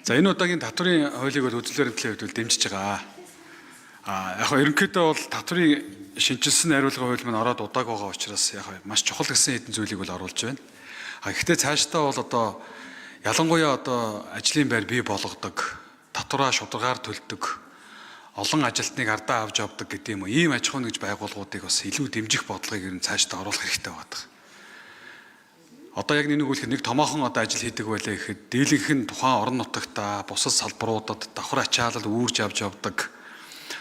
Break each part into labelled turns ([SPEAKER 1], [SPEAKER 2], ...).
[SPEAKER 1] За энэ удаагийн татврын хуулийг бол үзүүлэлт төлөвлөлт бол дэмжиж байгаа. Яг ерөнхийдөө бол татврын шинжилсэн хариулгын хууль маань ороод удааг байгаа учраас яг маш чухал гэсэн хэдэн зүйлийг бол оруулж байна. Гэхдээ цаашдаа бол одоо ялангуяа одоо ажлын байр бий болгодог, татвараа шударгаар төлдөг, олон ажилтныг ардаа авч явдаг гэдэг юм уу. Ийм аж ахуй нэгж байгууллагуудыг бас илүү дэмжих бодлогыг ер нь цаашдаа оруулах хэрэгтэй байдаг. Одоо яг нэг үгээр нэг томоохон одоо ажил хийдэг байлаа гэхэд дийлэнх нь тухайн орон нутагта бусад салбаруудад давхар ачаалал үүрж авч явдаг.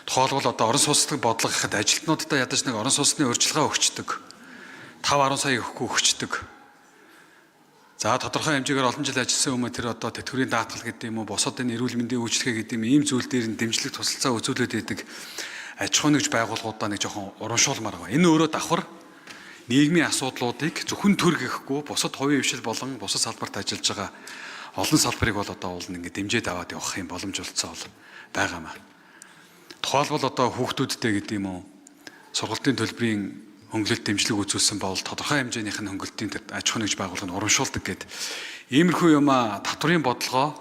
[SPEAKER 1] Тухайлбал одоо орон сууцны бодлого гэхэд ажилтнуудаа ядаж нэг орон сууцны урьдчилгаа өгчдөг. 5-10 сая өгөхгүй өгчдөг. За тодорхой хэмжээгээр олон жил ажилласан хүмүүс тэр одоо тэтгэврийн даатгал гэдэг юм уу, бусад энэ эрүүл мэндийн үйлчлэгээ гэдэг юм ийм зүйл дээр нь дэмжлэг тусалцаа үзүүлээд байдаг аж ахуй нэгж байгууллагуудаа нэг жоохон урамшуулмаар байна. Энэ өөрөө давхар нийгмийн асуудлуудыг зөвхөн төр гэхгүй бусад хувийн хвшил болон бусад салбарт ажиллаж байгаа олон салбарыг бол одоо уул ингэ дэмжиж аваад явах юм боломж олцоо бол байгаамаа. Тухайлбал одоо хүүхдүүдтэй гэдэг юм уу сургалтын төлбөрийн хөнгөлөлт дэмжлэг үзүүлсэн бол тодорхой хэмжээнийх нь хөнгөлтийн аж ахуй нэгж байгууллага нь урамшуулдаг гэдэг. Иймэрхүү юм татврын бодлогоо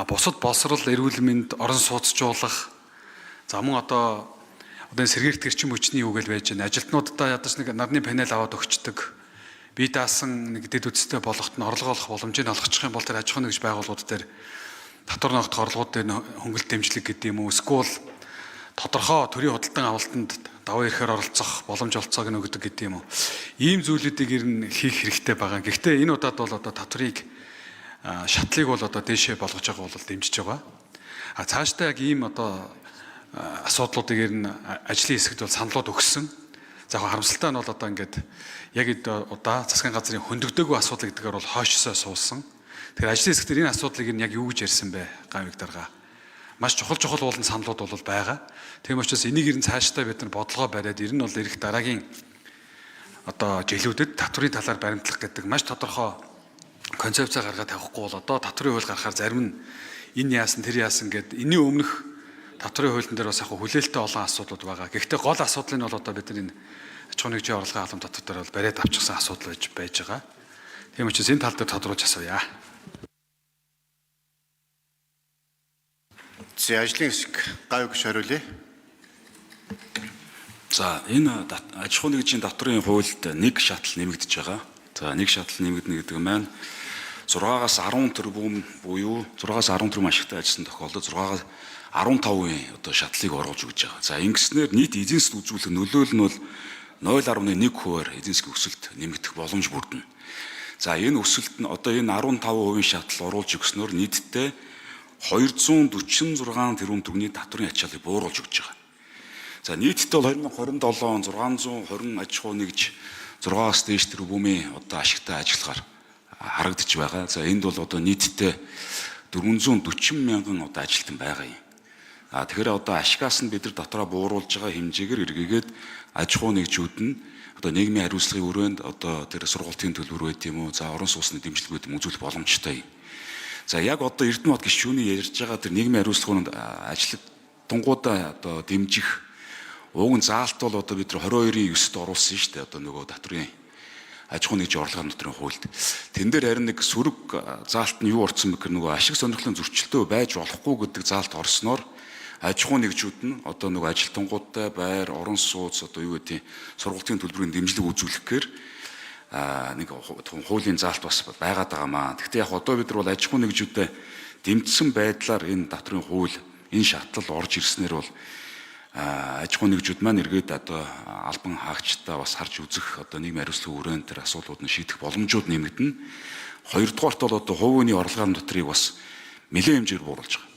[SPEAKER 1] бусад боловсрол, эрүүл мэнд, орон сууцжуулах за мөн одоо сэргийгт гэрчин хүчний юу гэж байж байна. Ажилтнуудаа ядаж нэг нарны панел аваад өгчдөг. Бие даасан нэг дэд үсттэй болохт нь орлого олох боломжийг олгочих юм бол тэр аж ахуй нэгж байгууллагууд дээр татвар ногдох орлогууд дээр хөнгөлөлт дэмжлэг гэдэг юм уу. Эсвэл тодорхой төрийн худалдан авалтанд даваа ирэхээр оролцох боломж олцоог нь өгдөг гэдэг юм уу. Ийм зүйлүүдийг ер нь хийх хэрэгтэй байгаа. Гэхдээ энэ удаад бол одоо татврыг шатлыг бол одоо дээшээ болгож байгаа бол дэмжиж байгаа. Цаашдаа яг ийм одоо асуудлуудыг ер нь ажлын хэсэгт бол саналууд өгсөн. За харамсалтай нь бол одоо ингээд яг удаа засгийн газрын хөндөгдөөгүй асуудал гэдгээр бол хойшсоо суулсан. Тэгэхээр ажлын хэсэгт энэ асуудлыг яг юу гэж ярьсан бэ? Гавиг дарга. Маш чухал уулын саналууд бол байгаа. Тийм учраас энийг ер нь цаашдаа бид нар бодлогоо бариад ер нь бол ирэх дараагийн одоо жилүүдэд татврын талаар баримтлах гэдэг маш тодорхой концепцаа гаргаад тавихгүй бол одоо татврын хууль гаргахаар зарим нь энэ яасан тэр яасан гэдэг энэний өмнөх татврын хуулийн дээр бас яг хүлээлттэй олон асуудлууд байгаа. Гэхдээ гол асуудал нь бол одоо бид нар энэ аж ахуй нэгжийн орлогын албан татвар дээр бол бариад авчихсан асуудал байж байгаа. Тийм учраас энэ тал дээр тодруулж асууя.
[SPEAKER 2] За ажлын хэсэг гавь гэж хариулъя.
[SPEAKER 3] За энэ аж ахуй нэгжийн татврын хуульд нэг шатал нэмэгдэж байгаа. За нэг шатал нэмэгдэнэ гэдэг нь маань 6-аас 10 тэрбум буюу 6-аас 10 тэрбум ашигтай ажилласан тохиолдолд 6-аас 15% одоо шатлыг оруулж өгч байгаа. За ингэснээр нийт эзэн засгийн үзүүлэх нөлөөлөл нь бол 0.1%-аар эзэн засгийн өсөлт нэмэгдэх боломж бүрдэнэ. За энэ өсөлт нь одоо энэ 15% шатал оруулж өгснөөр нийтдээ 246 тэрбум төгрөгийн татврын ачааллыг бууруулж өгч байгаа. За нийтдээ бол 2027 он 620 аж ахуй нэгж 6-аас дээш тэрбумын одоо ашигтай ажиллагаар харагдаж байгаа. За энд бол одоо нийтдээ 440 мянган одоо ажилтан байгаа юм. Тэгэхээр одоо ашигаас нь бид нар дотроо бууруулж байгаа хэмжээгээр эргээгээд аж ахуй нэгжүүд нь одоо нийгмийн хариуцлагын өрөөнд одоо тэр сургалтын төлбөр байт юм уу, за орон сууцны дэмжлэг байт үзүүлэх боломжтой юм. За яг одоо Эрдэнэбат гишүүний ярьж байгаа тэр нийгмийн хариуцлагын ажлыг тунгуудаа одоо дэмжих уг нь заалт бол одоо бид нар 22-9-д оруулсан шүү дээ. Одоо нөгөө татврын аж ахуй нэгжийн орлогын дотрын хуульд. Тэн дээр харин нэг сөрөг заалт нь юу орсон бэ гэхээр нөгөө ашиг сонирхлын зөрчилтөө байж болохгүй гэдэг заалт орсноор аж ахуй нэгжүүд нь одоо нөгөө ажилтнуудтай байр, орон сууц одоо юу гэдэг сургалтын төлбөрийн дэмжлэг үзүүлэхээр нэг хуулийн заалт бас байгаад байгаамаа. Гэхдээ яг одоо бид нар бол аж ахуй нэгжүүдэд дэмжсэн байдлаар энэ татврын хууль, энэ шатлал орж ирснээр бол аж ахуй нэгжүүд маань эргээд одоо албан хаагчдаа бас харж үзэх одоо нийгмийн хариуцлагын өрөөнд тэр асуудлууд нь шийдэх боломжууд нэмэгдэнэ. Хоёрдугаарт бол одоо хувийн орлогын дотрыг бас нэлээд хэмжээр бууруулж байгаа.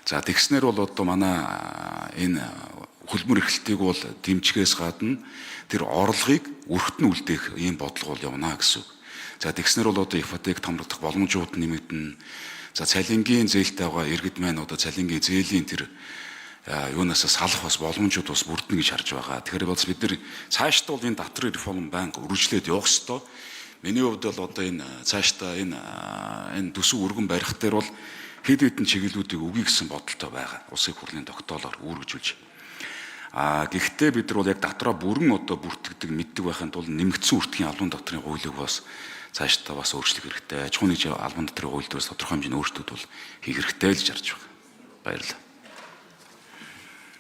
[SPEAKER 3] За тэгснээр бол одоо манай энэ хөлбөмбөр эрхлэлтийг бол дэмжихээс гадна тэр орлогыг өрхтөн үлдээх ийм бодлого бол явна гэсэн үг. За тэгснээр бол одоо ипотек томрогдох боломжууд нэмэгдэнэ. За цалингийн зээлтэй байгаа иргэд маань одоо цалингийн зээлийн тэр юунаас салах бас боломжууд бас бүрдэнэ гэж харж байгаа. Тэгэхээр бол бид нар цаашдаа бол энэ татврын реформ банк үргэлжлээд явах ёстой. Миний хувьд бол одоо энэ цаашдаа энэ төсөв өргөн барих дээр бол хэд хэдэн чиглэлүүдийг өгье гэсэн бодолтой байгаа. Улсын хурлын тогтоолоор үүргэжүүлж. Гэхдээ бид нар бол яг дотроо бүрэн одоо бүртгэдэг мэддэг байхын тулд нэмэгдсэн үртгийн албан дотрын хуулийг бас цаашдаа бас өөрчлөх хэрэгтэй. Аж ахуйн нэгжийн албан татварын хууль дээрс тодорхой хэмжээний өөрчлөлтүүд бол хийх хэрэгтэй л гэж харж байна. Баярлалаа.